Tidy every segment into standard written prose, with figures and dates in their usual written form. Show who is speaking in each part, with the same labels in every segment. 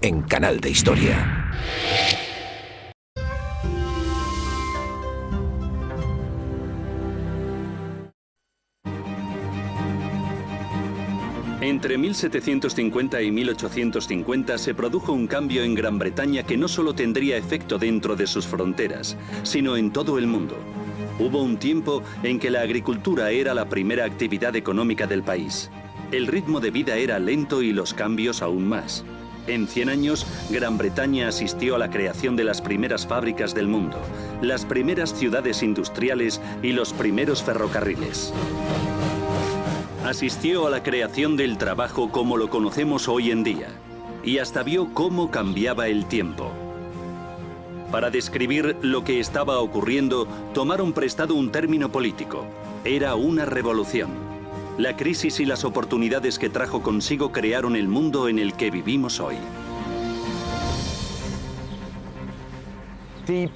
Speaker 1: en Canal de Historia.
Speaker 2: Entre 1750 y 1850 se produjo un cambio en Gran Bretaña que no solo tendría efecto dentro de sus fronteras, sino en todo el mundo. Hubo un tiempo en que la agricultura era la primera actividad económica del país. El ritmo de vida era lento y los cambios aún más. En 100 años, Gran Bretaña asistió a la creación de las primeras fábricas del mundo, las primeras ciudades industriales y los primeros ferrocarriles. Asistió a la creación del trabajo como lo conocemos hoy en día, y hasta vio cómo cambiaba el tiempo. Para describir lo que estaba ocurriendo, tomaron prestado un término político. Era una revolución. La crisis y las oportunidades que trajo consigo crearon el mundo en el que vivimos hoy.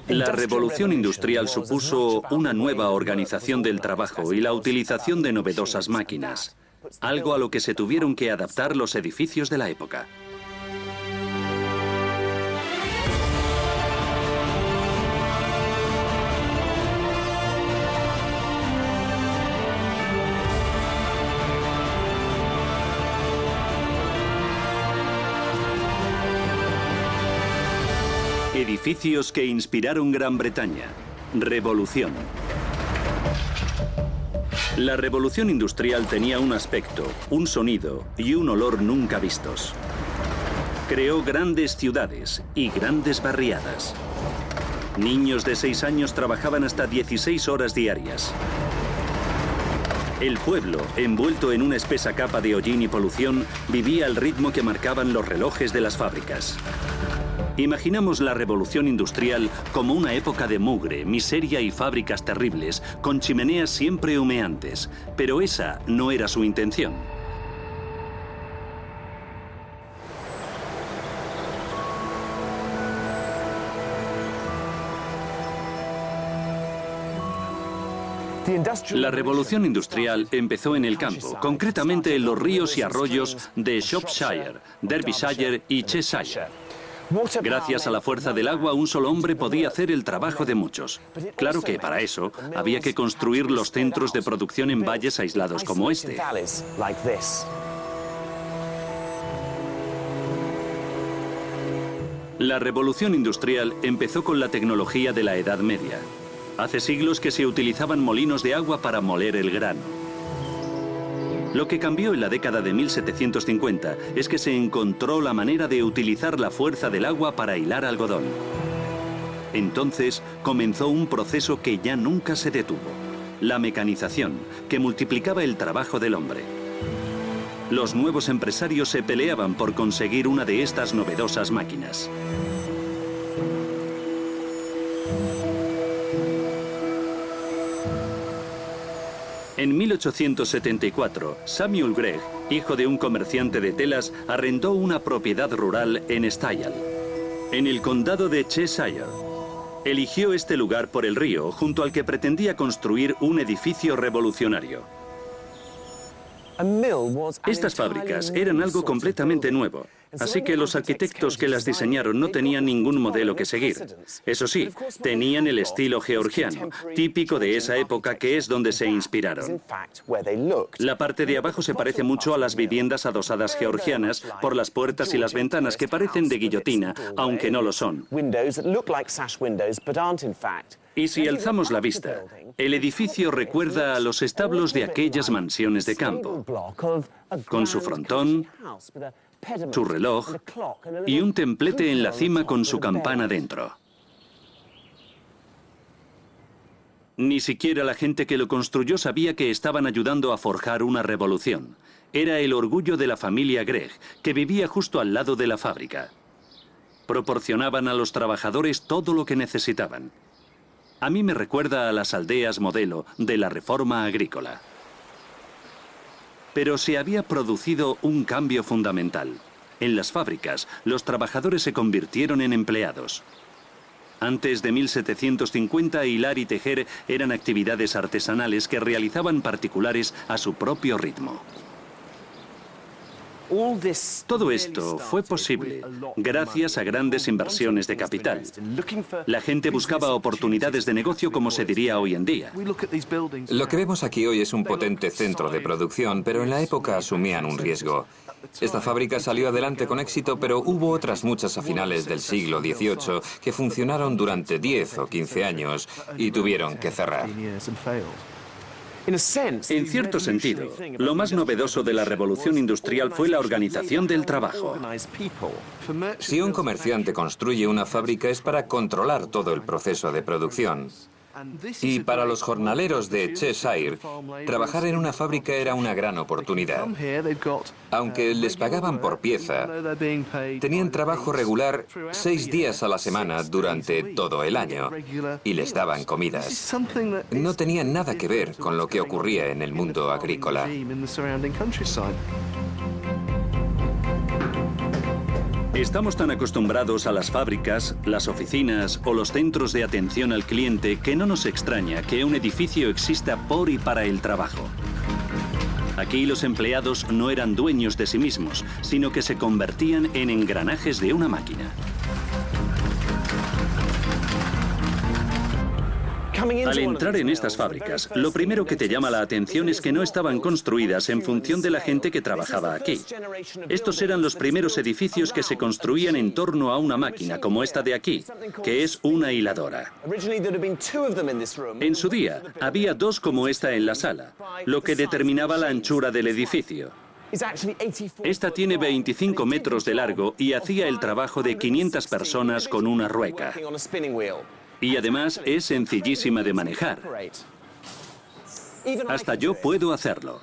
Speaker 2: La revolución industrial supuso una nueva organización del trabajo y la utilización de novedosas máquinas, algo a lo que se tuvieron que adaptar los edificios de la época. Edificios que inspiraron Gran Bretaña. Revolución. La revolución industrial tenía un aspecto, un sonido y un olor nunca vistos. Creó grandes ciudades y grandes barriadas. Niños de 6 años trabajaban hasta 16 horas diarias. El pueblo, envuelto en una espesa capa de hollín y polución, vivía al ritmo que marcaban los relojes de las fábricas. Imaginamos la revolución industrial como una época de mugre, miseria y fábricas terribles, con chimeneas siempre humeantes, pero esa no era su intención. La revolución industrial empezó en el campo, concretamente en los ríos y arroyos de Shropshire, Derbyshire y Cheshire. Gracias a la fuerza del agua, un solo hombre podía hacer el trabajo de muchos. Claro que para eso había que construir los centros de producción en valles aislados como este. La revolución industrial empezó con la tecnología de la Edad Media. Hace siglos que se utilizaban molinos de agua para moler el grano. Lo que cambió en la década de 1750 es que se encontró la manera de utilizar la fuerza del agua para hilar algodón. Entonces comenzó un proceso que ya nunca se detuvo: la mecanización, que multiplicaba el trabajo del hombre. Los nuevos empresarios se peleaban por conseguir una de estas novedosas máquinas. En 1874, Samuel Gregg, hijo de un comerciante de telas, arrendó una propiedad rural en Styal, en el condado de Cheshire. Eligió este lugar por el río, junto al que pretendía construir un edificio revolucionario. Estas fábricas eran algo completamente nuevo, así que los arquitectos que las diseñaron no tenían ningún modelo que seguir. Eso sí, tenían el estilo georgiano, típico de esa época, que es donde se inspiraron. La parte de abajo se parece mucho a las viviendas adosadas georgianas por las puertas y las ventanas, que parecen de guillotina, aunque no lo son. Y si alzamos la vista, el edificio recuerda a los establos de aquellas mansiones de campo, con su frontón, su reloj y un templete en la cima con su campana dentro. Ni siquiera la gente que lo construyó sabía que estaban ayudando a forjar una revolución. Era el orgullo de la familia Gregg, que vivía justo al lado de la fábrica. Proporcionaban a los trabajadores todo lo que necesitaban. A mí me recuerda a las aldeas modelo de la reforma agrícola. Pero se había producido un cambio fundamental. En las fábricas, los trabajadores se convirtieron en empleados. Antes de 1750, hilar y tejer eran actividades artesanales que realizaban particulares a su propio ritmo. Todo esto fue posible gracias a grandes inversiones de capital. La gente buscaba oportunidades de negocio, como se diría hoy en día.
Speaker 3: Lo que vemos aquí hoy es un potente centro de producción, pero en la época asumían un riesgo. Esta fábrica salió adelante con éxito, pero hubo otras muchas a finales del siglo XVIII que funcionaron durante 10 o 15 años y tuvieron que cerrar.
Speaker 2: En cierto sentido, lo más novedoso de la revolución industrial fue la organización del trabajo.
Speaker 3: Si un comerciante construye una fábrica es para controlar todo el proceso de producción. Y para los jornaleros de Cheshire, trabajar en una fábrica era una gran oportunidad. Aunque les pagaban por pieza, tenían trabajo regular 6 días a la semana durante todo el año y les daban comidas. No tenían nada que ver con lo que ocurría en el mundo agrícola.
Speaker 2: Estamos tan acostumbrados a las fábricas, las oficinas o los centros de atención al cliente que no nos extraña que un edificio exista por y para el trabajo. Aquí los empleados no eran dueños de sí mismos, sino que se convertían en engranajes de una máquina. Al entrar en estas fábricas, lo primero que te llama la atención es que no estaban construidas en función de la gente que trabajaba aquí. Estos eran los primeros edificios que se construían en torno a una máquina, como esta de aquí, que es una hiladora. En su día, había 2 como esta en la sala, lo que determinaba la anchura del edificio. Esta tiene 25 metros de largo y hacía el trabajo de 500 personas con una rueca. Y además es sencillísima de manejar. Hasta yo puedo hacerlo.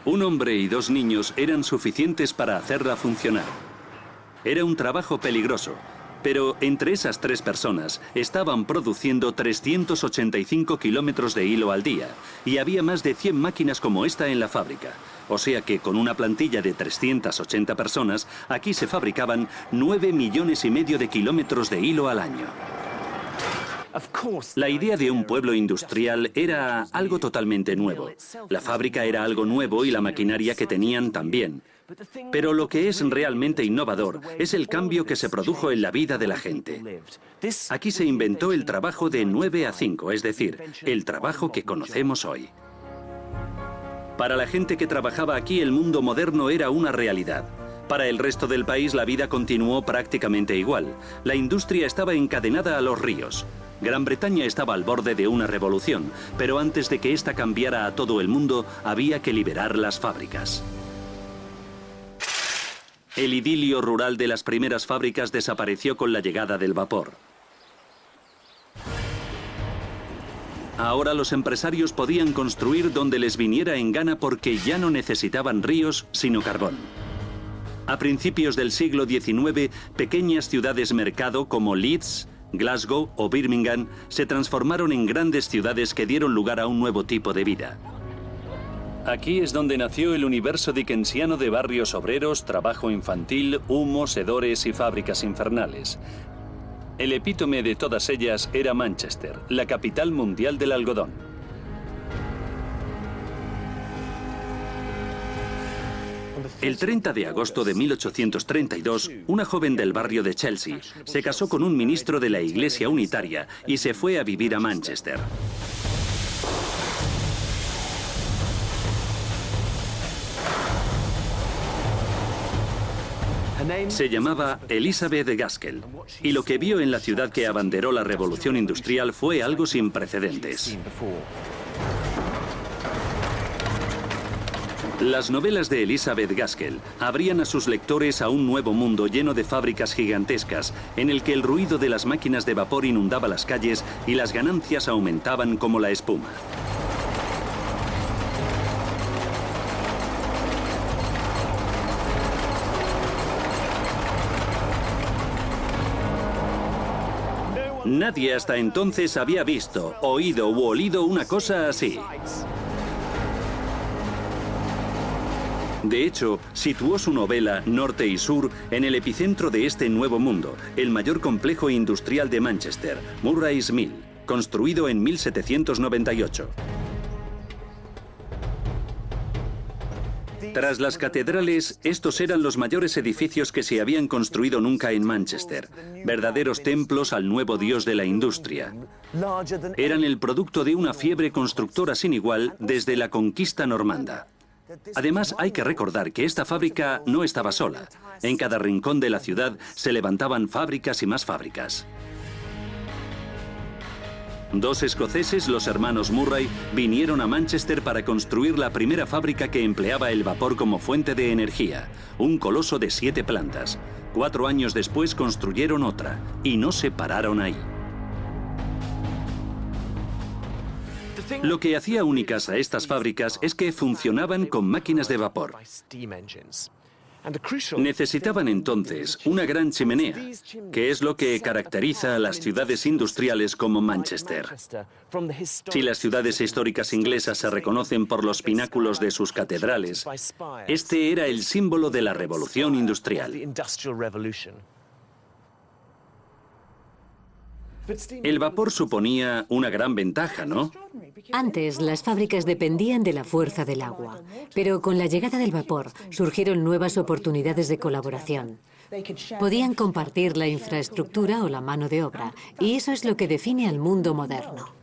Speaker 2: Un hombre y 2 niños eran suficientes para hacerla funcionar. Era un trabajo peligroso, pero entre esas 3 personas estaban produciendo 385 kilómetros de hilo al día y había más de 100 máquinas como esta en la fábrica. O sea que con una plantilla de 380 personas, aquí se fabricaban 9,5 millones de kilómetros de hilo al año. La idea de un pueblo industrial era algo totalmente nuevo. La fábrica era algo nuevo y la maquinaria que tenían también. Pero lo que es realmente innovador es el cambio que se produjo en la vida de la gente. Aquí se inventó el trabajo de 9 a 5, es decir, el trabajo que conocemos hoy. Para la gente que trabajaba aquí, el mundo moderno era una realidad. Para el resto del país, la vida continuó prácticamente igual. La industria estaba encadenada a los ríos. Gran Bretaña estaba al borde de una revolución, pero antes de que esta cambiara a todo el mundo, había que liberar las fábricas. El idilio rural de las primeras fábricas desapareció con la llegada del vapor. Ahora los empresarios podían construir donde les viniera en gana porque ya no necesitaban ríos, sino carbón. A principios del siglo XIX, pequeñas ciudades mercado como Leeds, Glasgow o Birmingham se transformaron en grandes ciudades que dieron lugar a un nuevo tipo de vida. Aquí es donde nació el universo dickensiano de barrios obreros, trabajo infantil, humos, hedores y fábricas infernales. El epítome de todas ellas era Manchester, la capital mundial del algodón. El 30 de agosto de 1832, una joven del barrio de Chelsea se casó con un ministro de la Iglesia Unitaria y se fue a vivir a Manchester. Se llamaba Elizabeth Gaskell, y lo que vio en la ciudad que abanderó la revolución industrial fue algo sin precedentes. Las novelas de Elizabeth Gaskell abrían a sus lectores a un nuevo mundo lleno de fábricas gigantescas, en el que el ruido de las máquinas de vapor inundaba las calles y las ganancias aumentaban como la espuma. Nadie hasta entonces había visto, oído u olido una cosa así. De hecho, situó su novela Norte y Sur en el epicentro de este nuevo mundo, el mayor complejo industrial de Manchester, Murray's Mill, construido en 1798. Tras las catedrales, estos eran los mayores edificios que se habían construido nunca en Manchester, verdaderos templos al nuevo dios de la industria. Eran el producto de una fiebre constructora sin igual desde la conquista normanda. Además, hay que recordar que esta fábrica no estaba sola. En cada rincón de la ciudad se levantaban fábricas y más fábricas. Dos escoceses, los hermanos Murray, vinieron a Manchester para construir la primera fábrica que empleaba el vapor como fuente de energía, un coloso de 7 plantas. 4 años después construyeron otra, y no se pararon ahí. Lo que hacía únicas a estas fábricas es que funcionaban con máquinas de vapor. Necesitaban entonces una gran chimenea, que es lo que caracteriza a las ciudades industriales como Manchester. Si las ciudades históricas inglesas se reconocen por los pináculos de sus catedrales, este era el símbolo de la revolución industrial. El vapor suponía una gran ventaja, ¿no?
Speaker 4: Antes, las fábricas dependían de la fuerza del agua, pero con la llegada del vapor surgieron nuevas oportunidades de colaboración. Podían compartir la infraestructura o la mano de obra, y eso es lo que define al mundo moderno.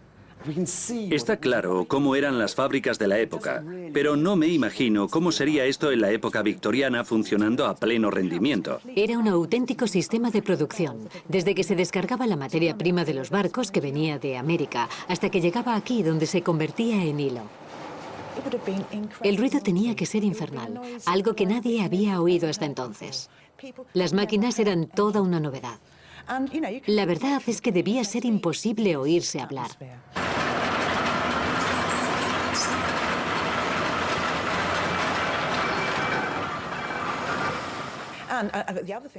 Speaker 2: Está claro cómo eran las fábricas de la época, pero no me imagino cómo sería esto en la época victoriana funcionando a pleno rendimiento.
Speaker 4: Era un auténtico sistema de producción, desde que se descargaba la materia prima de los barcos que venía de América, hasta que llegaba aquí donde se convertía en hilo. El ruido tenía que ser infernal, algo que nadie había oído hasta entonces. Las máquinas eran toda una novedad. La verdad es que debía ser imposible oírse hablar.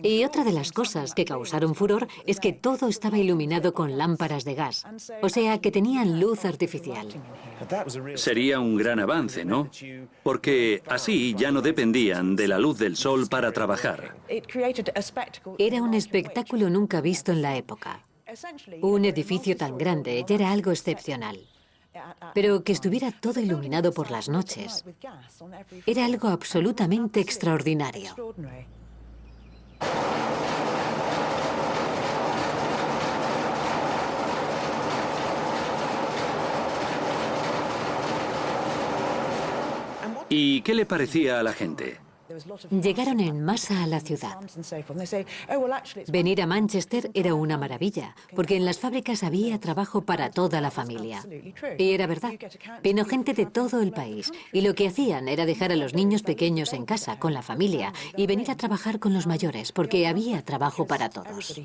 Speaker 4: Y otra de las cosas que causaron furor es que todo estaba iluminado con lámparas de gas, o sea que tenían luz artificial.
Speaker 2: Sería un gran avance, ¿no? Porque así ya no dependían de la luz del sol para trabajar.
Speaker 4: Era un espectáculo nunca visto en la época. Un edificio tan grande ya era algo excepcional. Pero que estuviera todo iluminado por las noches era algo absolutamente extraordinario.
Speaker 2: ¿Y qué le parecía a la gente?
Speaker 4: Llegaron en masa a la ciudad. Venir a Manchester era una maravilla, porque en las fábricas había trabajo para toda la familia. Y era verdad. Vino gente de todo el país, y lo que hacían era dejar a los niños pequeños en casa, con la familia, y venir a trabajar con los mayores, porque había trabajo para todos.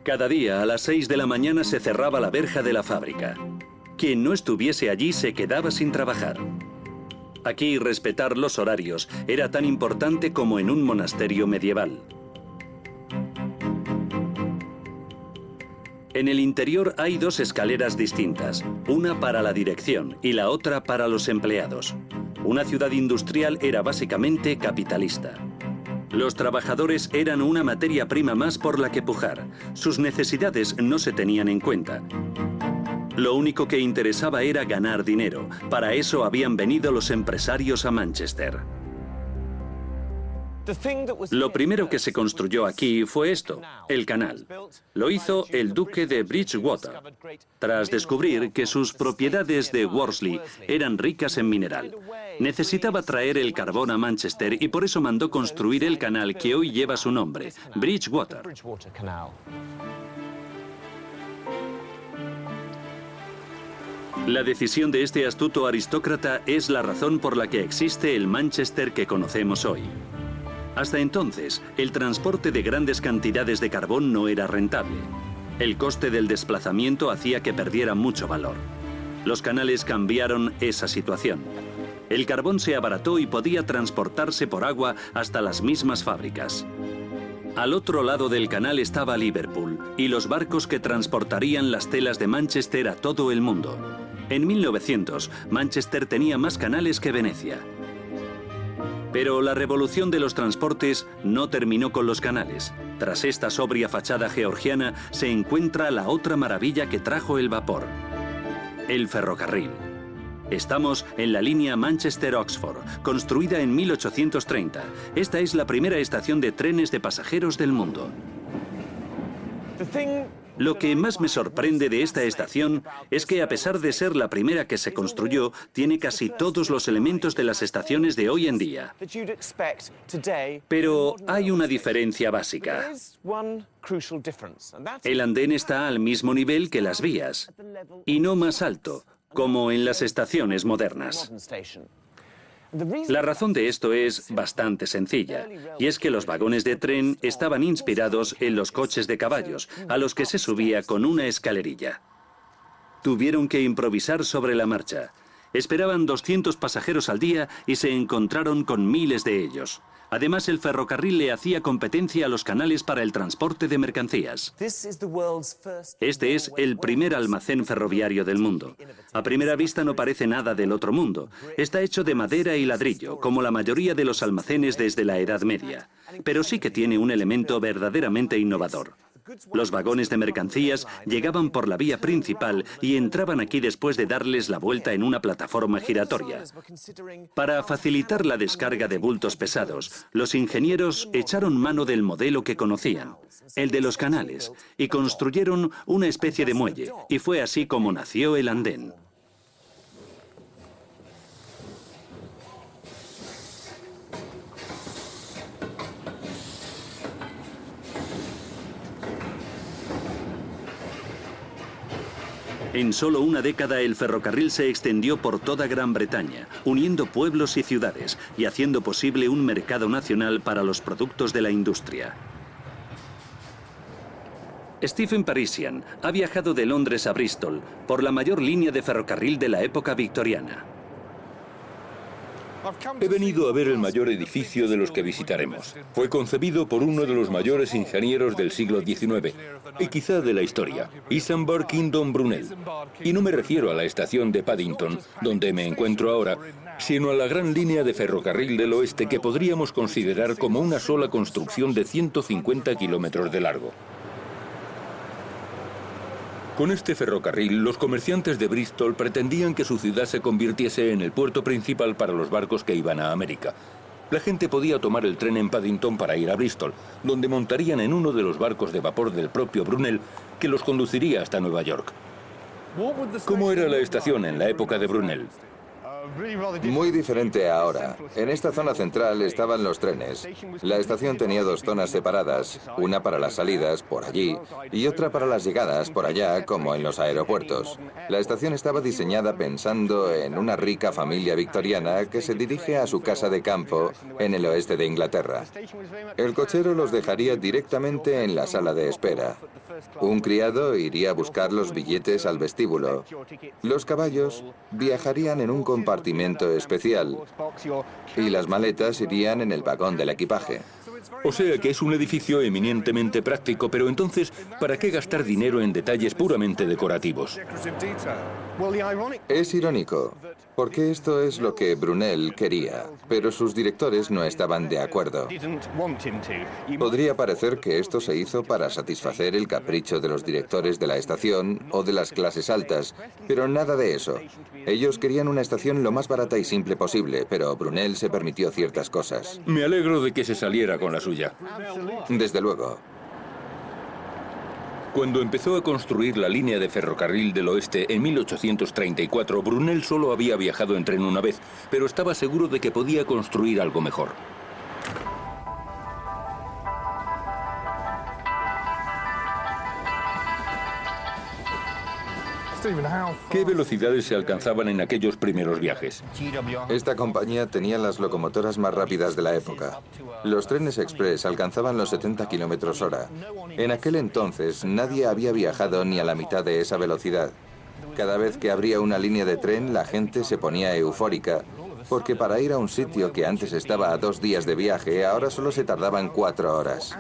Speaker 2: Cada día a las 6 de la mañana se cerraba la verja de la fábrica. Quien no estuviese allí se quedaba sin trabajar. Aquí respetar los horarios era tan importante como en un monasterio medieval. En el interior hay 2 escaleras distintas, una para la dirección y la otra para los empleados. Una ciudad industrial era básicamente capitalista. Los trabajadores eran una materia prima más por la que pujar. Sus necesidades no se tenían en cuenta. Lo único que interesaba era ganar dinero. Para eso habían venido los empresarios a Manchester. Lo primero que se construyó aquí fue esto, el canal. Lo hizo el duque de Bridgewater, tras descubrir que sus propiedades de Worsley eran ricas en mineral. Necesitaba traer el carbón a Manchester y por eso mandó construir el canal que hoy lleva su nombre, Bridgewater. La decisión de este astuto aristócrata es la razón por la que existe el Manchester que conocemos hoy. Hasta entonces, el transporte de grandes cantidades de carbón no era rentable. El coste del desplazamiento hacía que perdiera mucho valor. Los canales cambiaron esa situación. El carbón se abarató y podía transportarse por agua hasta las mismas fábricas. Al otro lado del canal estaba Liverpool y los barcos que transportarían las telas de Manchester a todo el mundo. En 1900, Manchester tenía más canales que Venecia. Pero la revolución de los transportes no terminó con los canales. Tras esta sobria fachada georgiana se encuentra la otra maravilla que trajo el vapor: el ferrocarril. Estamos en la línea Manchester-Oxford, construida en 1830. Esta es la primera estación de trenes de pasajeros del mundo. Lo que más me sorprende de esta estación es que, a pesar de ser la primera que se construyó, tiene casi todos los elementos de las estaciones de hoy en día. Pero hay una diferencia básica. El andén está al mismo nivel que las vías, y no más alto, como en las estaciones modernas. La razón de esto es bastante sencilla, y es que los vagones de tren estaban inspirados en los coches de caballos, a los que se subía con una escalerilla. Tuvieron que improvisar sobre la marcha. Esperaban 200 pasajeros al día y se encontraron con miles de ellos. Además, el ferrocarril le hacía competencia a los canales para el transporte de mercancías. Este es el primer almacén ferroviario del mundo. A primera vista no parece nada del otro mundo. Está hecho de madera y ladrillo, como la mayoría de los almacenes desde la Edad Media. Pero sí que tiene un elemento verdaderamente innovador. Los vagones de mercancías llegaban por la vía principal y entraban aquí después de darles la vuelta en una plataforma giratoria. Para facilitar la descarga de bultos pesados, los ingenieros echaron mano del modelo que conocían, el de los canales, y construyeron una especie de muelle, y fue así como nació el andén. En solo una década el ferrocarril se extendió por toda Gran Bretaña, uniendo pueblos y ciudades y haciendo posible un mercado nacional para los productos de la industria. Stephen Parisian ha viajado de Londres a Bristol por la mayor línea de ferrocarril de la época victoriana.
Speaker 5: He venido a ver el mayor edificio de los que visitaremos. Fue concebido por uno de los mayores ingenieros del siglo XIX, y quizá de la historia, Isambard Kingdom Brunel. Y no me refiero a la estación de Paddington, donde me encuentro ahora, sino a la gran línea de ferrocarril del oeste que podríamos considerar como una sola construcción de 150 kilómetros de largo. Con este ferrocarril, los comerciantes de Bristol pretendían que su ciudad se convirtiese en el puerto principal para los barcos que iban a América. La gente podía tomar el tren en Paddington para ir a Bristol, donde montarían en uno de los barcos de vapor del propio Brunel, que los conduciría hasta Nueva York. ¿Cómo era la estación en la época de Brunel?
Speaker 6: Muy diferente a ahora. En esta zona central estaban los trenes. La estación tenía dos zonas separadas, una para las salidas, por allí, y otra para las llegadas, por allá, como en los aeropuertos. La estación estaba diseñada pensando en una rica familia victoriana que se dirige a su casa de campo en el oeste de Inglaterra. El cochero los dejaría directamente en la sala de espera. Un criado iría a buscar los billetes al vestíbulo. Los caballos viajarían en un compartimento especial y las maletas irían en el vagón del equipaje.
Speaker 5: O sea que es un edificio eminentemente práctico, pero entonces, ¿para qué gastar dinero en detalles puramente decorativos?
Speaker 6: Es irónico, porque esto es lo que Brunel quería, pero sus directores no estaban de acuerdo. Podría parecer que esto se hizo para satisfacer el capricho de los directores de la estación o de las clases altas, pero nada de eso. Ellos querían una estación lo más barata y simple posible, pero Brunel se permitió ciertas cosas.
Speaker 5: Me alegro de que se saliera con la suya.
Speaker 6: Desde luego.
Speaker 5: Cuando empezó a construir la línea de ferrocarril del oeste en 1834, Brunel solo había viajado en tren una vez, pero estaba seguro de que podía construir algo mejor. ¿Qué velocidades se alcanzaban en aquellos primeros viajes?
Speaker 6: Esta compañía tenía las locomotoras más rápidas de la época. Los trenes express alcanzaban los 70 kilómetros hora. En aquel entonces nadie había viajado ni a la mitad de esa velocidad. Cada vez que abría una línea de tren, la gente se ponía eufórica, porque para ir a un sitio que antes estaba a 2 días de viaje, ahora solo se tardaban 4 horas.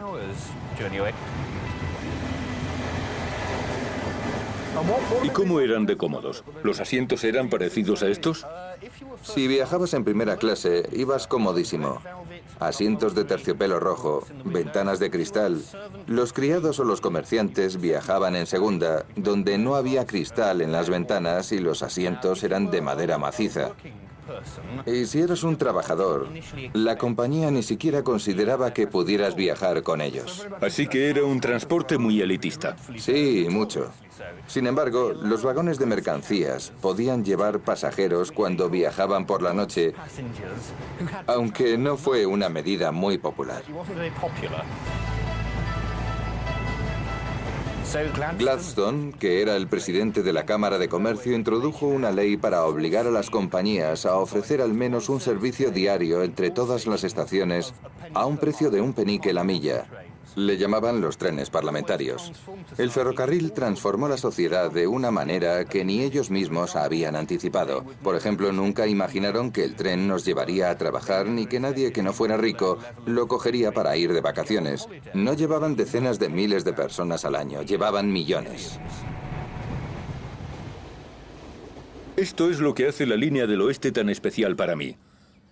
Speaker 5: ¿Y cómo eran de cómodos? ¿Los asientos eran parecidos a estos?
Speaker 6: Si viajabas en primera clase, ibas comodísimo. asientos de terciopelo rojo, ventanas de cristal. Los criados o los comerciantes viajaban en segunda, donde no había cristal en las ventanas y los asientos eran de madera maciza. Y si eras un trabajador, la compañía ni siquiera consideraba que pudieras viajar con ellos.
Speaker 5: Así que era un transporte muy elitista.
Speaker 6: Sí, mucho. Sin embargo, los vagones de mercancías podían llevar pasajeros cuando viajaban por la noche, aunque no fue una medida muy popular. Gladstone, que era el presidente de la Cámara de Comercio, introdujo una ley para obligar a las compañías a ofrecer al menos un servicio diario entre todas las estaciones a un precio de un penique la milla. Le llamaban los trenes parlamentarios. El ferrocarril transformó la sociedad de una manera que ni ellos mismos habían anticipado. Por ejemplo, nunca imaginaron que el tren nos llevaría a trabajar ni que nadie que no fuera rico lo cogería para ir de vacaciones. No llevaban decenas de miles de personas al año, llevaban millones.
Speaker 5: Esto es lo que hace la línea del oeste tan especial para mí.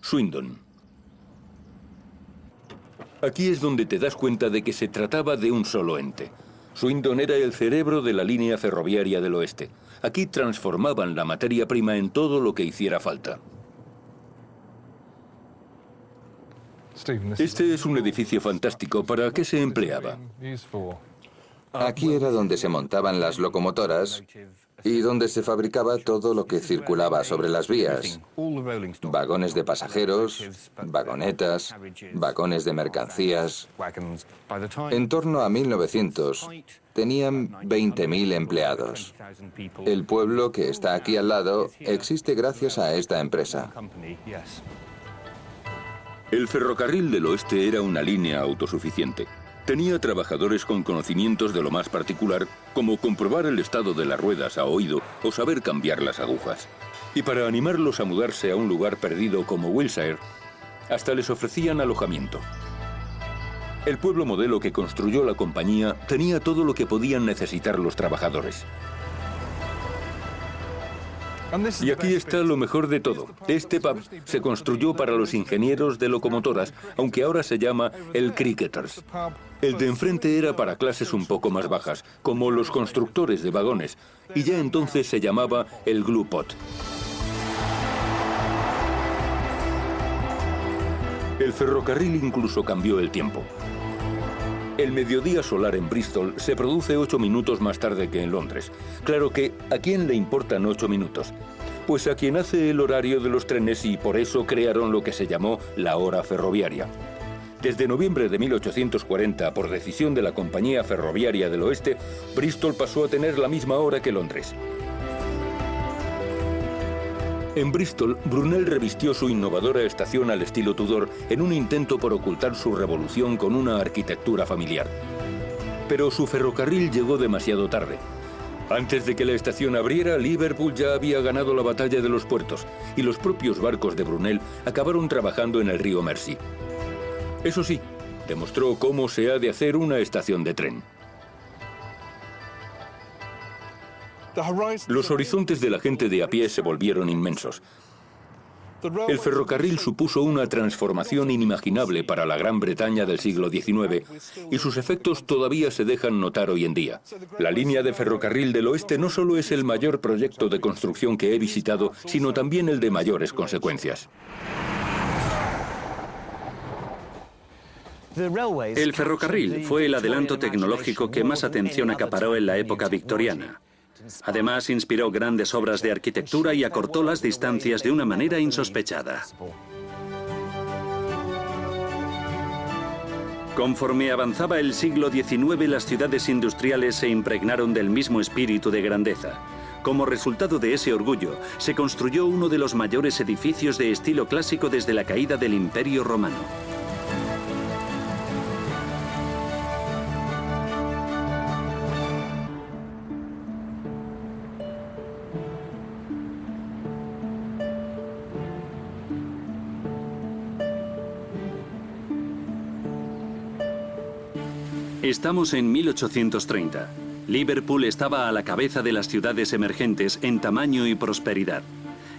Speaker 5: Swindon. Aquí es donde te das cuenta de que se trataba de un solo ente. Swindon era el cerebro de la línea ferroviaria del oeste. Aquí transformaban la materia prima en todo lo que hiciera falta. Este es un edificio fantástico. ¿Para qué se empleaba?
Speaker 6: Aquí era donde se montaban las locomotoras y donde se fabricaba todo lo que circulaba sobre las vías. Vagones de pasajeros, vagonetas, vagones de mercancías. En torno a 1900, tenían 20.000 empleados. El pueblo que está aquí al lado existe gracias a esta empresa.
Speaker 5: El ferrocarril del oeste era una línea autosuficiente. Tenía trabajadores con conocimientos de lo más particular, como comprobar el estado de las ruedas a oído o saber cambiar las agujas. Y para animarlos a mudarse a un lugar perdido como Wiltshire, hasta les ofrecían alojamiento. El pueblo modelo que construyó la compañía tenía todo lo que podían necesitar los trabajadores. Y aquí está lo mejor de todo. Este pub se construyó para los ingenieros de locomotoras, aunque ahora se llama el Cricketers. El de enfrente era para clases un poco más bajas, como los constructores de vagones, y ya entonces se llamaba el Glue Pot. El ferrocarril incluso cambió el tiempo. El mediodía solar en Bristol se produce 8 minutos más tarde que en Londres. Claro que, ¿a quién le importan 8 minutos? Pues a quien hace el horario de los trenes, y por eso crearon lo que se llamó la hora ferroviaria. Desde noviembre de 1840, por decisión de la Compañía Ferroviaria del Oeste, Bristol pasó a tener la misma hora que Londres. En Bristol, Brunel revistió su innovadora estación al estilo Tudor en un intento por ocultar su revolución con una arquitectura familiar. Pero su ferrocarril llegó demasiado tarde. Antes de que la estación abriera, Liverpool ya había ganado la batalla de los puertos y los propios barcos de Brunel acabaron trabajando en el río Mersey. Eso sí, demostró cómo se ha de hacer una estación de tren. Los horizontes de la gente de a pie se volvieron inmensos. El ferrocarril supuso una transformación inimaginable para la Gran Bretaña del siglo XIX y sus efectos todavía se dejan notar hoy en día. La línea de ferrocarril del oeste no solo es el mayor proyecto de construcción que he visitado, sino también el de mayores consecuencias.
Speaker 2: El ferrocarril fue el adelanto tecnológico que más atención acaparó en la época victoriana. Además, inspiró grandes obras de arquitectura y acortó las distancias de una manera insospechada. Conforme avanzaba el siglo XIX, las ciudades industriales se impregnaron del mismo espíritu de grandeza. Como resultado de ese orgullo, se construyó uno de los mayores edificios de estilo clásico desde la caída del Imperio Romano. Estamos en 1830. Liverpool estaba a la cabeza de las ciudades emergentes en tamaño y prosperidad.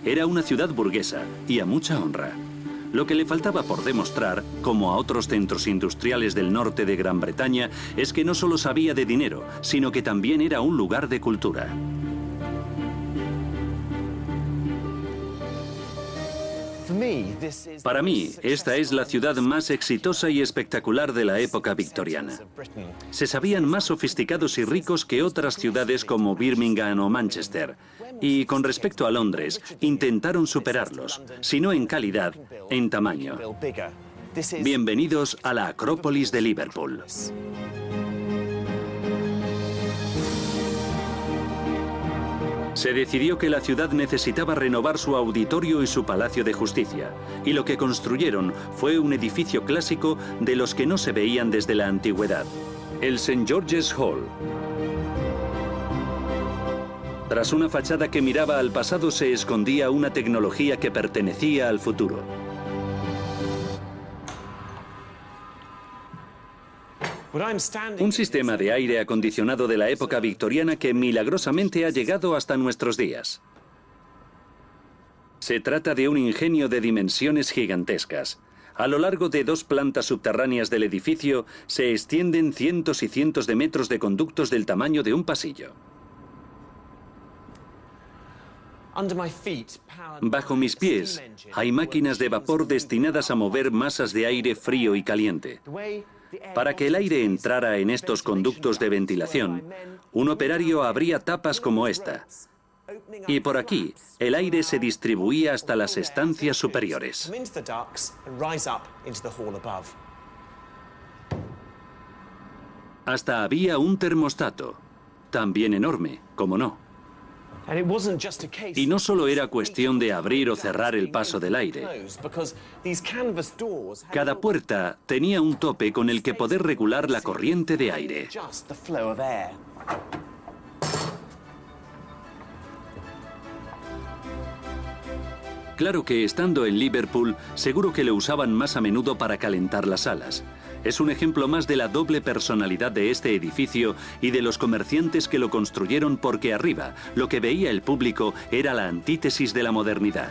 Speaker 2: Era una ciudad burguesa y a mucha honra. Lo que le faltaba por demostrar, como a otros centros industriales del norte de Gran Bretaña, es que no solo sabía de dinero, sino que también era un lugar de cultura. Para mí, esta es la ciudad más exitosa y espectacular de la época victoriana. Se sabían más sofisticados y ricos que otras ciudades como Birmingham o Manchester. Y con respecto a Londres, intentaron superarlos, si no en calidad, en tamaño. Bienvenidos a la Acrópolis de Liverpool. Se decidió que la ciudad necesitaba renovar su auditorio y su palacio de justicia, y lo que construyeron fue un edificio clásico de los que no se veían desde la antigüedad, el St. George's Hall. Tras una fachada que miraba al pasado se escondía una tecnología que pertenecía al futuro. Un sistema de aire acondicionado de la época victoriana que milagrosamente ha llegado hasta nuestros días. Se trata de un ingenio de dimensiones gigantescas. A lo largo de 2 plantas subterráneas del edificio se extienden cientos y cientos de metros de conductos del tamaño de un pasillo. Bajo mis pies hay máquinas de vapor destinadas a mover masas de aire frío y caliente. Para que el aire entrara en estos conductos de ventilación, un operario abría tapas como esta. Y por aquí, el aire se distribuía hasta las estancias superiores. Hasta había un termostato, también enorme, como no. Y no solo era cuestión de abrir o cerrar el paso del aire. Cada puerta tenía un tope con el que poder regular la corriente de aire. Claro que estando en Liverpool, seguro que lo usaban más a menudo para calentar las salas. Es un ejemplo más de la doble personalidad de este edificio y de los comerciantes que lo construyeron, porque arriba, lo que veía el público era la antítesis de la modernidad.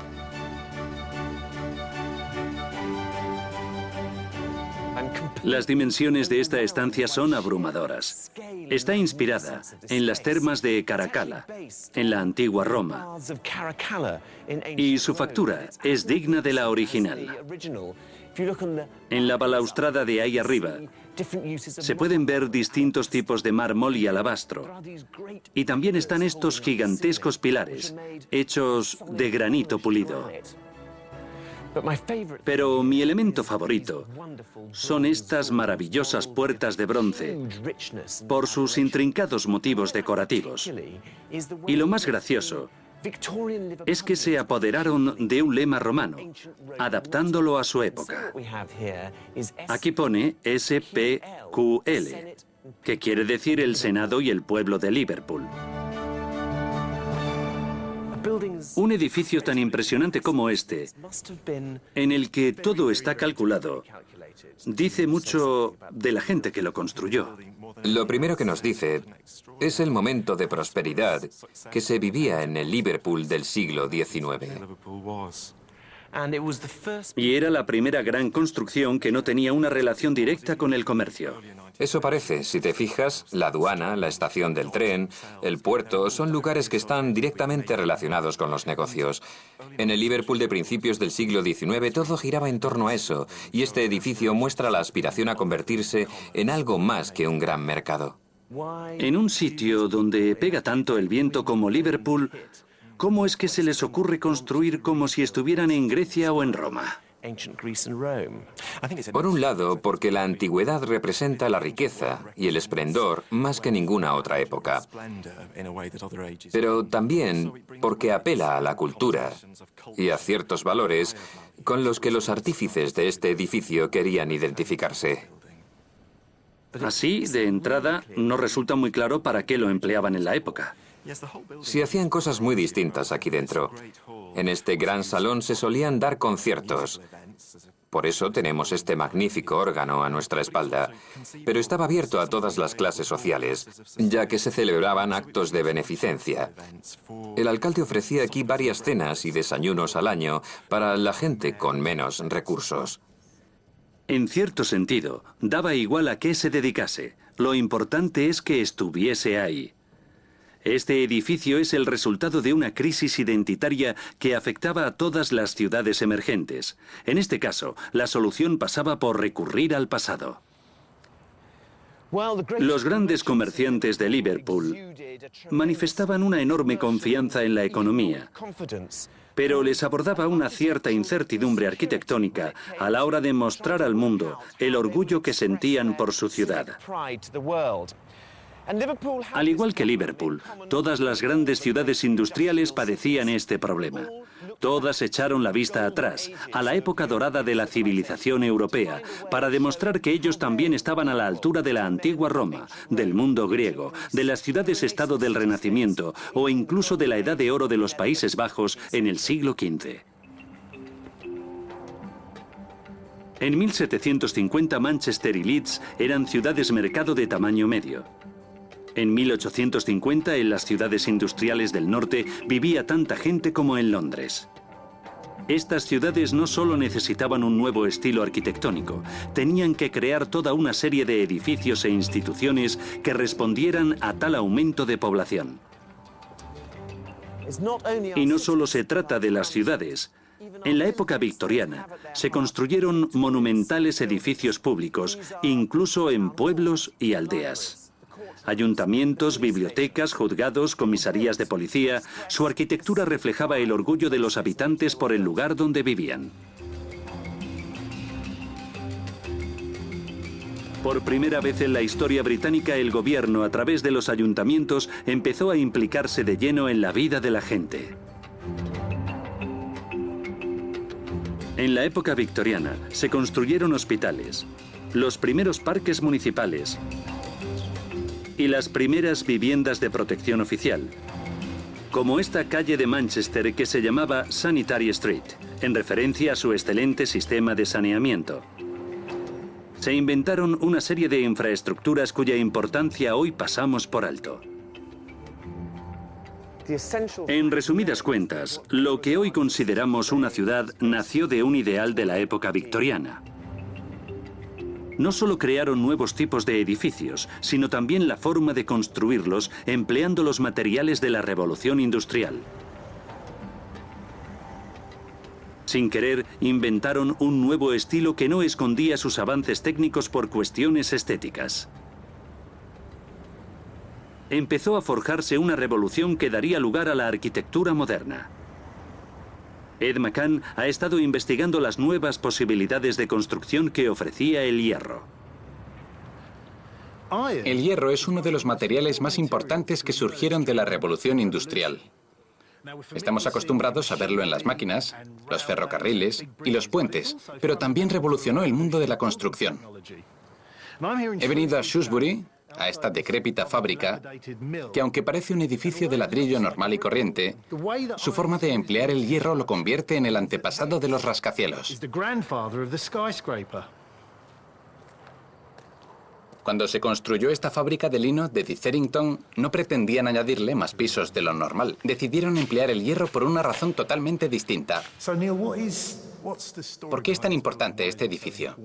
Speaker 2: Las dimensiones de esta estancia son abrumadoras. Está inspirada en las termas de Caracalla, en la antigua Roma, y su factura es digna de la original. En la balaustrada de ahí arriba se pueden ver distintos tipos de mármol y alabastro. Y también están estos gigantescos pilares, hechos de granito pulido. Pero mi elemento favorito son estas maravillosas puertas de bronce, por sus intrincados motivos decorativos. Y lo más gracioso es que se apoderaron de un lema romano, adaptándolo a su época. Aquí pone SPQL, que quiere decir el Senado y el pueblo de Liverpool. Un edificio tan impresionante como este, en el que todo está calculado, dice mucho de la gente que lo construyó.
Speaker 3: Lo primero que nos dice es el momento de prosperidad que se vivía en el Liverpool del siglo XIX.
Speaker 2: Y era la primera gran construcción que no tenía una relación directa con el comercio.
Speaker 3: Eso parece. Si te fijas, la aduana, la estación del tren, el puerto, son lugares que están directamente relacionados con los negocios. En el Liverpool de principios del siglo XIX todo giraba en torno a eso, y este edificio muestra la aspiración a convertirse en algo más que un gran mercado.
Speaker 2: En un sitio donde pega tanto el viento como Liverpool, ¿cómo es que se les ocurre construir como si estuvieran en Grecia o en Roma?
Speaker 3: Por un lado, porque la antigüedad representa la riqueza y el esplendor más que ninguna otra época. Pero también porque apela a la cultura y a ciertos valores con los que los artífices de este edificio querían identificarse.
Speaker 2: Así, de entrada, no resulta muy claro para qué lo empleaban en la época.
Speaker 3: Se hacían cosas muy distintas aquí dentro. En este gran salón se solían dar conciertos. Por eso tenemos este magnífico órgano a nuestra espalda. Pero estaba abierto a todas las clases sociales, ya que se celebraban actos de beneficencia. El alcalde ofrecía aquí varias cenas y desayunos al año para la gente con menos recursos.
Speaker 2: En cierto sentido, daba igual a qué se dedicase. Lo importante es que estuviese ahí. Este edificio es el resultado de una crisis identitaria que afectaba a todas las ciudades emergentes. En este caso, la solución pasaba por recurrir al pasado. Los grandes comerciantes de Liverpool manifestaban una enorme confianza en la economía, pero les abordaba una cierta incertidumbre arquitectónica a la hora de mostrar al mundo el orgullo que sentían por su ciudad. Al igual que Liverpool, todas las grandes ciudades industriales padecían este problema. Todas echaron la vista atrás, a la época dorada de la civilización europea, para demostrar que ellos también estaban a la altura de la antigua Roma, del mundo griego, de las ciudades-estado del Renacimiento o incluso de la Edad de Oro de los Países Bajos en el siglo XV. En 1750 Manchester y Leeds eran ciudades-mercado de tamaño medio. En 1850, en las ciudades industriales del norte, vivía tanta gente como en Londres. Estas ciudades no solo necesitaban un nuevo estilo arquitectónico, tenían que crear toda una serie de edificios e instituciones que respondieran a tal aumento de población. Y no solo se trata de las ciudades. En la época victoriana, se construyeron monumentales edificios públicos, incluso en pueblos y aldeas. Ayuntamientos, bibliotecas, juzgados, comisarías de policía, su arquitectura reflejaba el orgullo de los habitantes por el lugar donde vivían. Por primera vez en la historia británica, el gobierno, a través de los ayuntamientos, empezó a implicarse de lleno en la vida de la gente. En la época victoriana, se construyeron hospitales, los primeros parques municipales y las primeras viviendas de protección oficial, como esta calle de Manchester que se llamaba Sanitary Street, en referencia a su excelente sistema de saneamiento. Se inventaron una serie de infraestructuras cuya importancia hoy pasamos por alto. En resumidas cuentas, lo que hoy consideramos una ciudad nació de un ideal de la época victoriana. No solo crearon nuevos tipos de edificios, sino también la forma de construirlos empleando los materiales de la revolución industrial. Sin querer, inventaron un nuevo estilo que no escondía sus avances técnicos por cuestiones estéticas. Empezó a forjarse una revolución que daría lugar a la arquitectura moderna. Ed McCann ha estado investigando las nuevas posibilidades de construcción que ofrecía el hierro.
Speaker 7: El hierro es uno de los materiales más importantes que surgieron de la revolución industrial. Estamos acostumbrados a verlo en las máquinas, los ferrocarriles y los puentes, pero también revolucionó el mundo de la construcción. He venido a Shrewsbury, a esta decrépita fábrica, que aunque parece un edificio de ladrillo normal y corriente, su forma de emplear el hierro lo convierte en el antepasado de los rascacielos. Cuando se construyó esta fábrica de lino de Ditherington, no pretendían añadirle más pisos de lo normal. Decidieron emplear el hierro por una razón totalmente distinta. ¿Por qué es tan importante este edificio?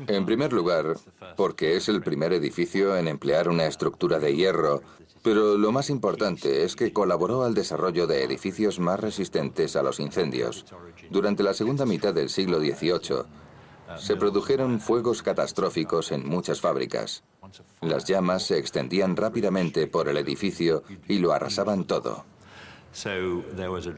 Speaker 6: En primer lugar, porque es el primer edificio en emplear una estructura de hierro, pero lo más importante es que colaboró al desarrollo de edificios más resistentes a los incendios. Durante la segunda mitad del siglo XVIII, se produjeron fuegos catastróficos en muchas fábricas. Las llamas se extendían rápidamente por el edificio y lo arrasaban todo.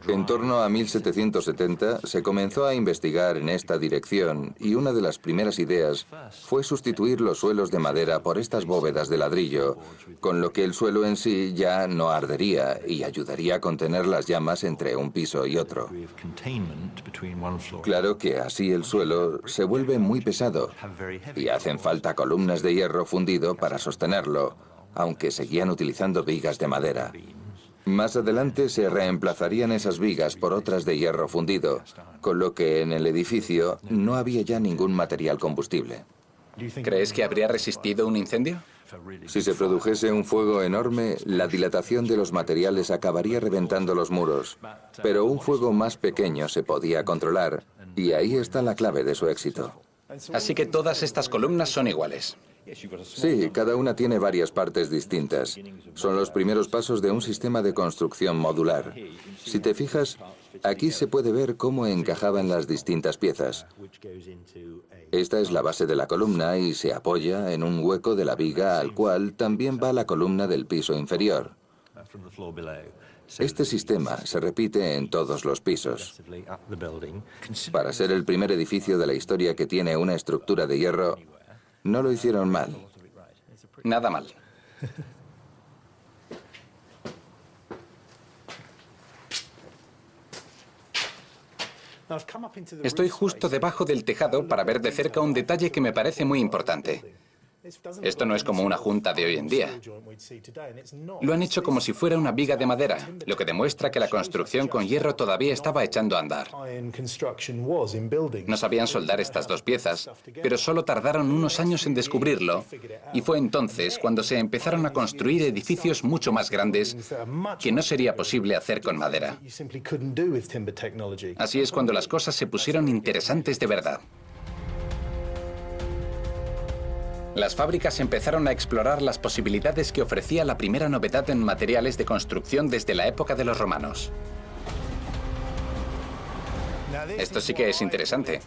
Speaker 6: En torno a 1770 se comenzó a investigar en esta dirección y una de las primeras ideas fue sustituir los suelos de madera por estas bóvedas de ladrillo, con lo que el suelo en sí ya no ardería y ayudaría a contener las llamas entre un piso y otro. Claro que así el suelo se vuelve muy pesado y hacen falta columnas de hierro fundido para sostenerlo, aunque seguían utilizando vigas de madera. Más adelante se reemplazarían esas vigas por otras de hierro fundido, con lo que en el edificio no había ya ningún material combustible.
Speaker 7: ¿Crees que habría resistido un incendio?
Speaker 6: Si se produjese un fuego enorme, la dilatación de los materiales acabaría reventando los muros, pero un fuego más pequeño se podía controlar, y ahí está la clave de su éxito.
Speaker 7: Así que todas estas columnas son iguales.
Speaker 6: Sí, cada una tiene varias partes distintas. Son los primeros pasos de un sistema de construcción modular. Si te fijas, aquí se puede ver cómo encajaban las distintas piezas. Esta es la base de la columna y se apoya en un hueco de la viga al cual también va la columna del piso inferior. Este sistema se repite en todos los pisos. Para ser el primer edificio de la historia que tiene una estructura de hierro, no lo hicieron mal.
Speaker 7: Nada mal. Estoy justo debajo del tejado para ver de cerca un detalle que me parece muy importante. Esto no es como una junta de hoy en día. Lo han hecho como si fuera una viga de madera, lo que demuestra que la construcción con hierro todavía estaba echando a andar. No sabían soldar estas dos piezas, pero solo tardaron unos años en descubrirlo, y fue entonces cuando se empezaron a construir edificios mucho más grandes que no sería posible hacer con madera. Así es cuando las cosas se pusieron interesantes de verdad. Las fábricas empezaron a explorar las posibilidades que ofrecía la primera novedad en materiales de construcción desde la época de los romanos. Esto sí que es interesante.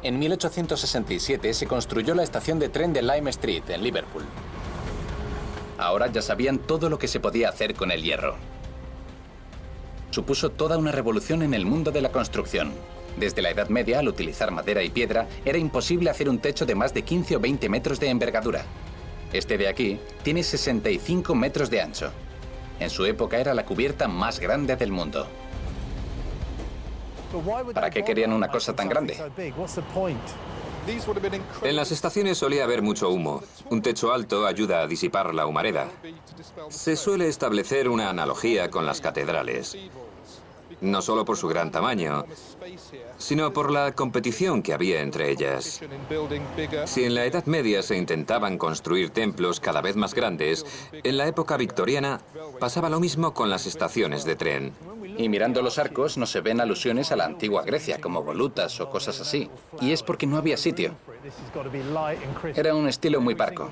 Speaker 7: En 1867 se construyó la estación de tren de Lime Street, en Liverpool. Ahora ya sabían todo lo que se podía hacer con el hierro. Supuso toda una revolución en el mundo de la construcción. Desde la Edad Media, al utilizar madera y piedra, era imposible hacer un techo de más de 15 o 20 metros de envergadura. Este de aquí tiene 65 metros de ancho. En su época era la cubierta más grande del mundo. ¿Para qué querían una cosa tan grande?
Speaker 3: En las estaciones solía haber mucho humo. Un techo alto ayuda a disipar la humareda. Se suele establecer una analogía con las catedrales. No solo por su gran tamaño, sino por la competición que había entre ellas. Si en la Edad Media se intentaban construir templos cada vez más grandes, en la época victoriana pasaba lo mismo con las estaciones de tren.
Speaker 7: Y mirando los arcos no se ven alusiones a la antigua Grecia, como volutas o cosas así. Y es porque no había sitio. Era un estilo muy parco.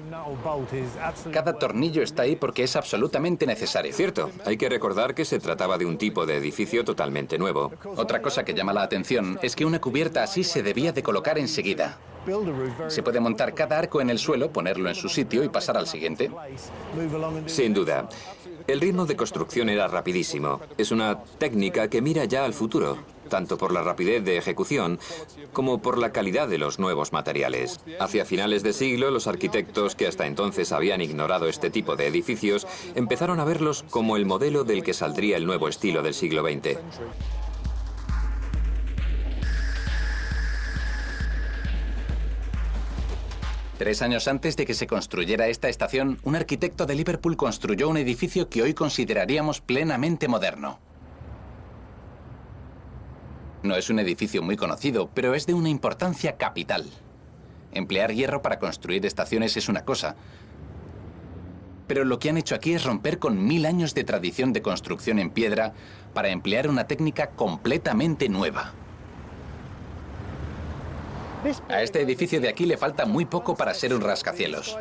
Speaker 7: Cada tornillo está ahí porque es absolutamente necesario.
Speaker 3: Cierto, hay que recordar que se trataba de un tipo de edificio totalmente nuevo.
Speaker 7: Otra cosa que llama la atención es que una cubierta así se debía de colocar enseguida. Se puede montar cada arco en el suelo, ponerlo en su sitio y pasar al siguiente.
Speaker 3: Sin duda. El ritmo de construcción era rapidísimo. Es una técnica que mira ya al futuro, tanto por la rapidez de ejecución como por la calidad de los nuevos materiales. Hacia finales de siglo, los arquitectos que hasta entonces habían ignorado este tipo de edificios empezaron a verlos como el modelo del que saldría el nuevo estilo del siglo XX.
Speaker 7: Tres años antes de que se construyera esta estación, un arquitecto de Liverpool construyó un edificio que hoy consideraríamos plenamente moderno. No es un edificio muy conocido, pero es de una importancia capital. Emplear hierro para construir estaciones es una cosa, pero lo que han hecho aquí es romper con 1000 años de tradición de construcción en piedra para emplear una técnica completamente nueva. A este edificio de aquí le falta muy poco para ser un rascacielos.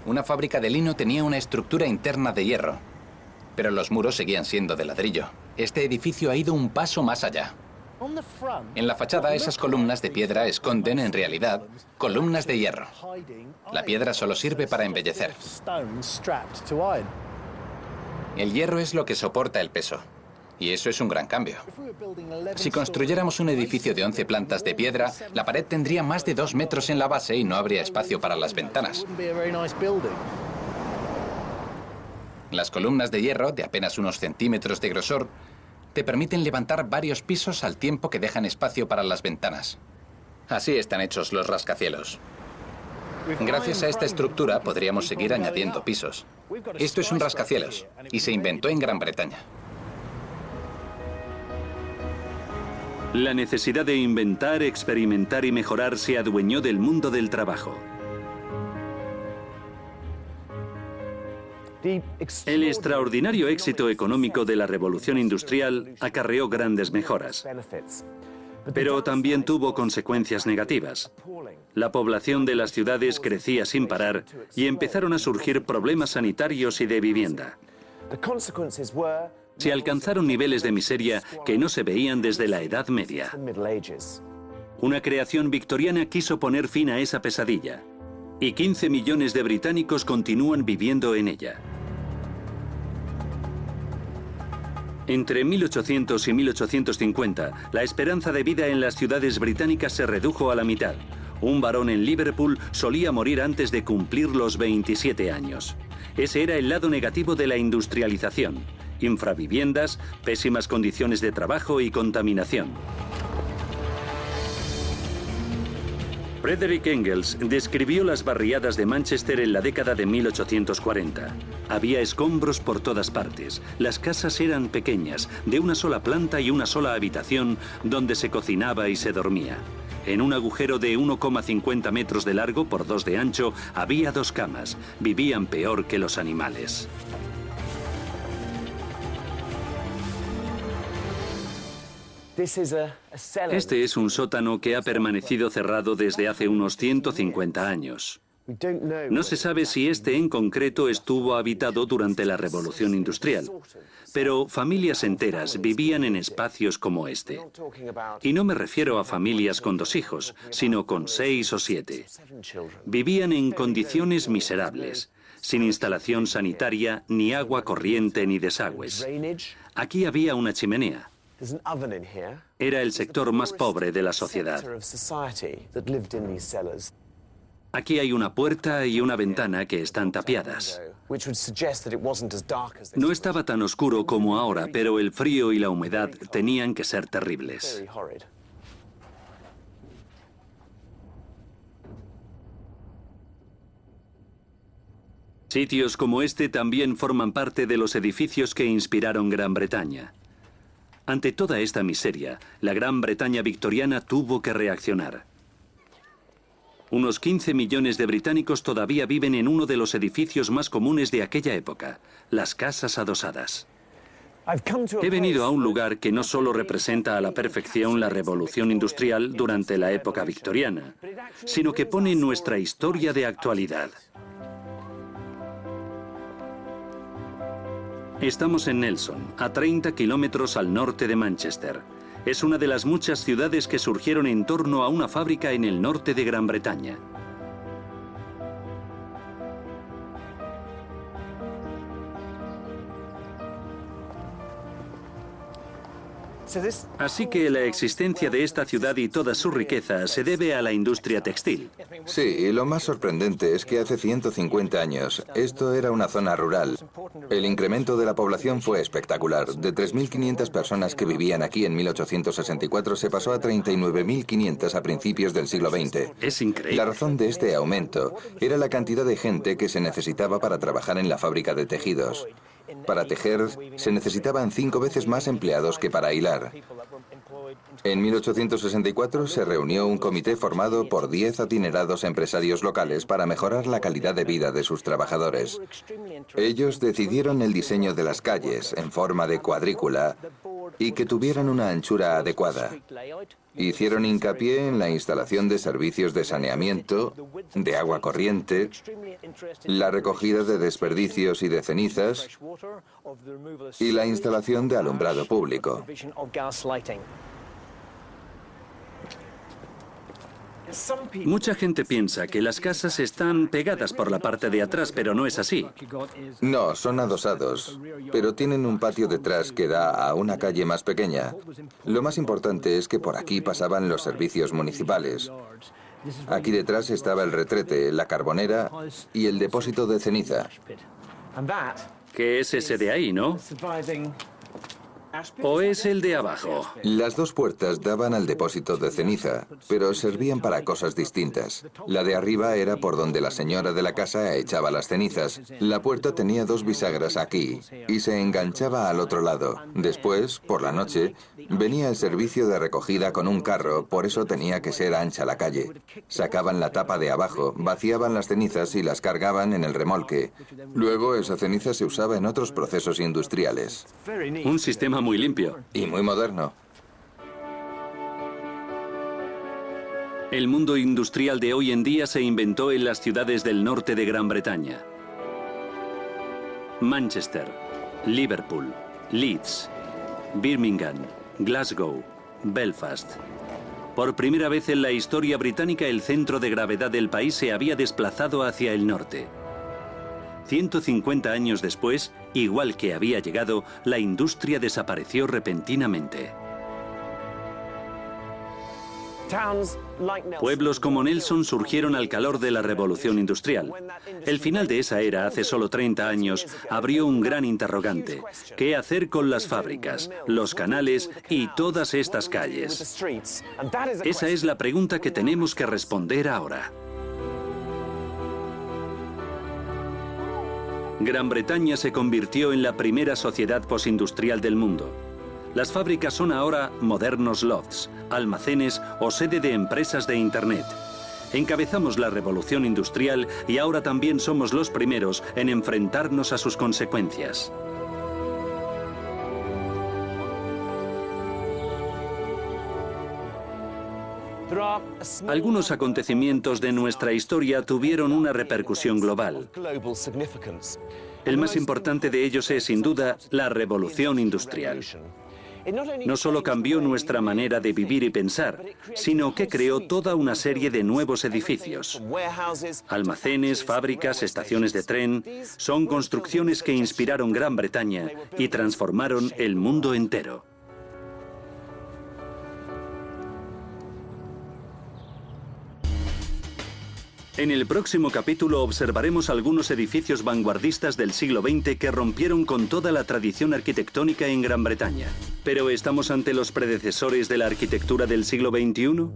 Speaker 7: Una fábrica de lino tenía una estructura interna de hierro, pero los muros seguían siendo de ladrillo. Este edificio ha ido un paso más allá. En la fachada, esas columnas de piedra esconden, en realidad, columnas de hierro. La piedra solo sirve para embellecer. El hierro es lo que soporta el peso. Y eso es un gran cambio. Si construyéramos un edificio de 11 plantas de piedra, la pared tendría más de 2 metros en la base y no habría espacio para las ventanas. Las columnas de hierro, de apenas unos centímetros de grosor, te permiten levantar varios pisos al tiempo que dejan espacio para las ventanas. Así están hechos los rascacielos. Gracias a esta estructura podríamos seguir añadiendo pisos. Esto es un rascacielos y se inventó en Gran Bretaña.
Speaker 2: La necesidad de inventar, experimentar y mejorar se adueñó del mundo del trabajo. El extraordinario éxito económico de la revolución industrial acarreó grandes mejoras, pero también tuvo consecuencias negativas. La población de las ciudades crecía sin parar y empezaron a surgir problemas sanitarios y de vivienda. Se alcanzaron niveles de miseria que no se veían desde la Edad Media. Una creación victoriana quiso poner fin a esa pesadilla, y 15 millones de británicos continúan viviendo en ella. Entre 1800 y 1850, la esperanza de vida en las ciudades británicas se redujo a la mitad. Un varón en Liverpool solía morir antes de cumplir los 27 años. Ese era el lado negativo de la industrialización: infraviviendas, pésimas condiciones de trabajo y contaminación. Frederick Engels describió las barriadas de Manchester en la década de 1840. Había escombros por todas partes. Las casas eran pequeñas, de una sola planta y una sola habitación, donde se cocinaba y se dormía. En un agujero de 1,50 metros de largo por 2 de ancho había 2 camas. Vivían peor que los animales. Este es un sótano que ha permanecido cerrado desde hace unos 150 años. No se sabe si este en concreto estuvo habitado durante la Revolución Industrial, pero familias enteras vivían en espacios como este. Y no me refiero a familias con 2 hijos, sino con 6 o 7. Vivían en condiciones miserables, sin instalación sanitaria, ni agua corriente ni desagües. Aquí había una chimenea. Era el sector más pobre de la sociedad. Aquí hay una puerta y una ventana que están tapiadas. No estaba tan oscuro como ahora, pero el frío y la humedad tenían que ser terribles. Sitios como este también forman parte de los edificios que inspiraron Gran Bretaña. Ante toda esta miseria, la Gran Bretaña victoriana tuvo que reaccionar. Unos 15 millones de británicos todavía viven en uno de los edificios más comunes de aquella época, las casas adosadas. He venido a un lugar que no solo representa a la perfección la revolución industrial durante la época victoriana, sino que pone nuestra historia de actualidad. Estamos en Nelson, a 30 kilómetros al norte de Manchester. Es una de las muchas ciudades que surgieron en torno a una fábrica en el norte de Gran Bretaña. Así que la existencia de esta ciudad y toda su riqueza se debe a la industria textil.
Speaker 6: Sí, y lo más sorprendente es que hace 150 años esto era una zona rural. El incremento de la población fue espectacular. De 3.500 personas que vivían aquí en 1864 se pasó a 39.500 a principios del siglo XX.
Speaker 2: Es increíble.
Speaker 6: La razón de este aumento era la cantidad de gente que se necesitaba para trabajar en la fábrica de tejidos. Para tejer se necesitaban 5 veces más empleados que para hilar. En 1864 se reunió un comité formado por 10 adinerados empresarios locales para mejorar la calidad de vida de sus trabajadores. Ellos decidieron el diseño de las calles en forma de cuadrícula y que tuvieran una anchura adecuada. Hicieron hincapié en la instalación de servicios de saneamiento, de agua corriente, la recogida de desperdicios y de cenizas y la instalación de alumbrado público.
Speaker 2: Mucha gente piensa que las casas están pegadas por la parte de atrás, pero no es así.
Speaker 6: No, son adosados, pero tienen un patio detrás que da a una calle más pequeña. Lo más importante es que por aquí pasaban los servicios municipales. Aquí detrás estaba el retrete, la carbonera y el depósito de ceniza.
Speaker 2: ¿Qué es ese de ahí, no? ¿O es el de abajo?
Speaker 6: Las dos puertas daban al depósito de ceniza, pero servían para cosas distintas. La de arriba era por donde la señora de la casa echaba las cenizas. La puerta tenía dos bisagras aquí y se enganchaba al otro lado. Después, por la noche, venía el servicio de recogida con un carro, por eso tenía que ser ancha la calle. Sacaban la tapa de abajo, vaciaban las cenizas y las cargaban en el remolque. Luego esa ceniza se usaba en otros procesos industriales.
Speaker 2: Un sistema muy limpio.
Speaker 6: Y muy moderno.
Speaker 2: El mundo industrial de hoy en día se inventó en las ciudades del norte de Gran Bretaña. Manchester, Liverpool, Leeds, Birmingham, Glasgow, Belfast. Por primera vez en la historia británica, el centro de gravedad del país se había desplazado hacia el norte. 150 años después, igual que había llegado, la industria desapareció repentinamente. Pueblos como Nelson surgieron al calor de la revolución industrial. El final de esa era, hace solo 30 años, abrió un gran interrogante. ¿Qué hacer con las fábricas, los canales y todas estas calles? Esa es la pregunta que tenemos que responder ahora. Gran Bretaña se convirtió en la primera sociedad postindustrial del mundo. Las fábricas son ahora modernos lofts, almacenes o sede de empresas de Internet. Encabezamos la revolución industrial y ahora también somos los primeros en enfrentarnos a sus consecuencias. Algunos acontecimientos de nuestra historia tuvieron una repercusión global. El más importante de ellos es, sin duda, la revolución industrial. No solo cambió nuestra manera de vivir y pensar, sino que creó toda una serie de nuevos edificios. Almacenes, fábricas, estaciones de tren, son construcciones que inspiraron Gran Bretaña y transformaron el mundo entero. En el próximo capítulo observaremos algunos edificios vanguardistas del siglo XX que rompieron con toda la tradición arquitectónica en Gran Bretaña. ¿Pero estamos ante los predecesores de la arquitectura del siglo XXI?